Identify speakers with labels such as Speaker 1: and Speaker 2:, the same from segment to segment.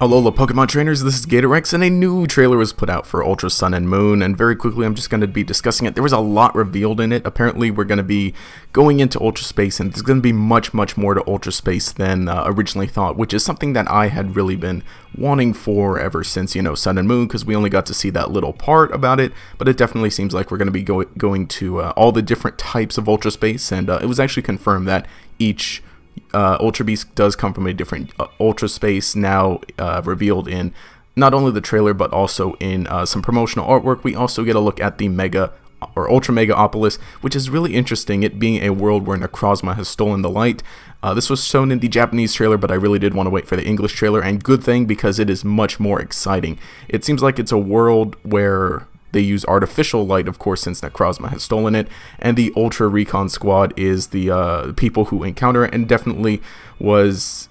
Speaker 1: Alola Pokemon trainers, this is Gatorex, and a new trailer was put out for Ultra Sun and Moon, and very quickly I'm just going to be discussing it. There was a lot revealed in it. Apparently we're going to be going into Ultra Space, and there's going to be much more to Ultra Space than originally thought, which is something that I had really been wanting for ever since, Sun and Moon, because we only got to see that little part about it, but it definitely seems like we're going to be going to all the different types of Ultra Space, and it was actually confirmed that each Ultra Beast does come from a different Ultra Space, now revealed in not only the trailer but also in some promotional artwork. We also get a look at the Ultra Megalopolis, which is really interesting, it being a world where Necrozma has stolen the light. This was shown in the Japanese trailer, but I really did want to wait for the English trailer, and good thing, because it is much more exciting. It seems like it's a world where they use artificial light, of course, since Necrozma has stolen it, and the Ultra Recon squad is the people who encounter it, and definitely was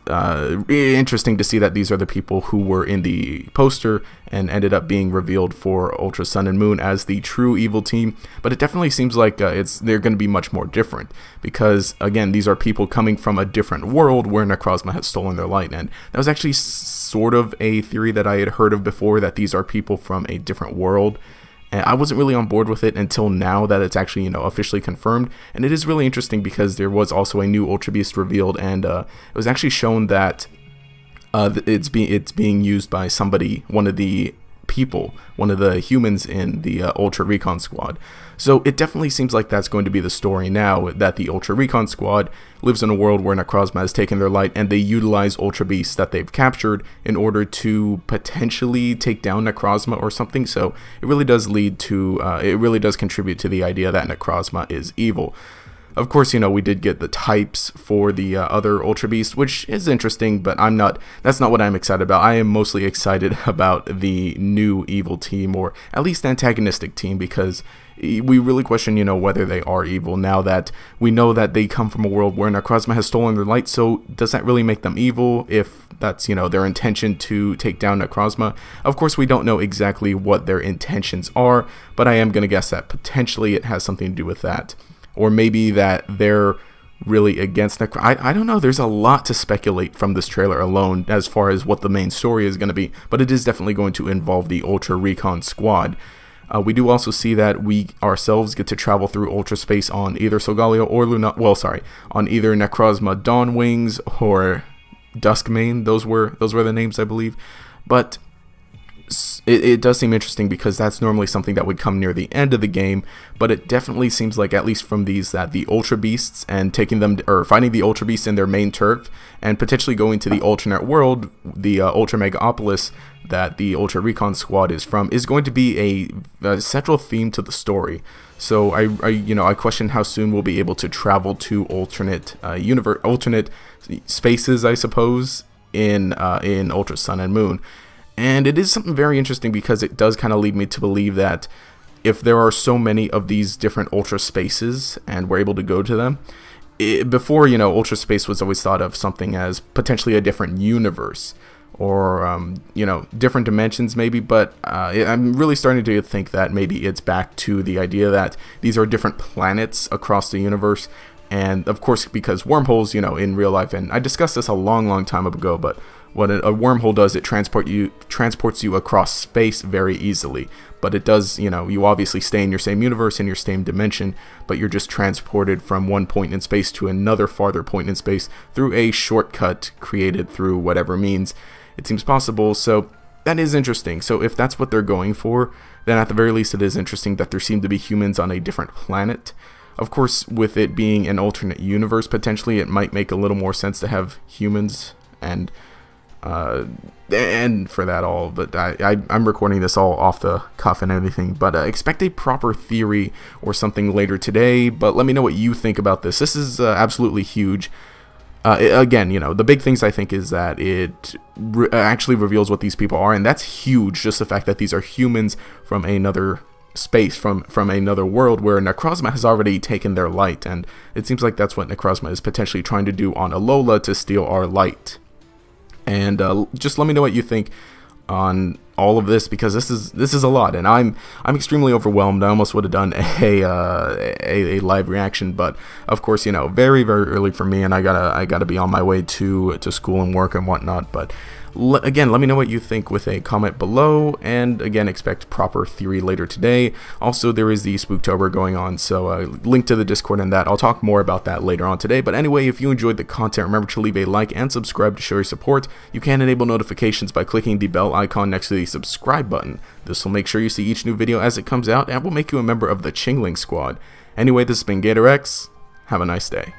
Speaker 1: interesting to see that these are the people who were in the poster and ended up being revealed for Ultra Sun and Moon as the true evil team. But it definitely seems like they're going to be much more different, because again, these are people coming from a different world where Necrozma has stolen their light, and that was actually sort of a theory that I had heard of before, that these are people from a different world. And I wasn't really on board with it until now that it's actually, officially confirmed. And it is really interesting because there was also a new Ultra Beast revealed, and it was actually shown that it's being used by somebody, one of the humans in the Ultra Recon squad. So it definitely seems like that's going to be the story now, that the Ultra Recon squad lives in a world where Necrozma has taken their light, and they utilize Ultra Beasts that they've captured in order to potentially take down Necrozma or something. So it really does lead to, it really does contribute to the idea that Necrozma is evil. Of course, we did get the types for the other Ultra Beasts, which is interesting, but that's not what I'm excited about. I am mostly excited about the new evil team, or at least antagonistic team, because we really question, whether they are evil now that we know that they come from a world where Necrozma has stolen their light. So does that really make them evil if that's, their intention to take down Necrozma? Of course, we don't know exactly what their intentions are, but I am going to guess that potentially it has something to do with that. Or maybe that they're really against Necrozma. I don't know. There's a lot to speculate from this trailer alone as far as what the main story is going to be, but it is definitely going to involve the Ultra Recon squad. We do also see that we ourselves get to travel through Ultra Space on either Solgaleo or on either Necrozma Dawnwings or Duskmane. Those were the names, I believe. But it does seem interesting, because that's normally something that would come near the end of the game, but it definitely seems like, at least from these, that the Ultra Beasts and taking them, or finding the Ultra Beasts in their main turf and potentially going to the alternate world, the Ultra Megalopolis that the Ultra Recon squad is from, is going to be a central theme to the story. So I question how soon we'll be able to travel to alternate spaces, I suppose, in Ultra Sun and Moon. And it is something very interesting, because it does kind of lead me to believe that if there are so many of these different Ultra Spaces and we're able to go to them, before, Ultra Space was always thought of something as potentially a different universe, or, different dimensions maybe, but I'm really starting to think that maybe it's back to the idea that these are different planets across the universe. And of course, because wormholes, in real life, and I discussed this a long time ago, but what a wormhole does, it transports you across space very easily. But it does, you obviously stay in your same universe, in your same dimension, but you're just transported from one point in space to another farther point in space through a shortcut created through whatever means it seems possible. So that is interesting. So if that's what they're going for, then at the very least it is interesting that there seem to be humans on a different planet. Of course, with it being an alternate universe, potentially it might make a little more sense to have humans and for that all, but I'm recording this all off the cuff and everything, but expect a proper theory or something later today. But let me know what you think about this. This is absolutely huge. Again, the big things I think is that it actually reveals what these people are, and that's huge. Just the fact that these are humans from another space, from another world where Necrozma has already taken their light, and it seems like that's what Necrozma is potentially trying to do on Alola, to steal our light. And just let me know what you think on all of this, because this is a lot, and I'm extremely overwhelmed. I almost would have done a live reaction, but of course, you know, very early for me, and I gotta be on my way to school and work and whatnot. But again, let me know what you think with a comment below, and again, expect proper theory later today. Also, there is the Spooktober going on, so link to the Discord and that. I'll talk more about that later on today. But anyway, if you enjoyed the content, remember to leave a like and subscribe to show your support. You can enable notifications by clicking the bell icon next to the subscribe button. This will make sure you see each new video as it comes out, and will make you a member of the Chingling Squad. Anyway, this has been GatorX. Have a nice day.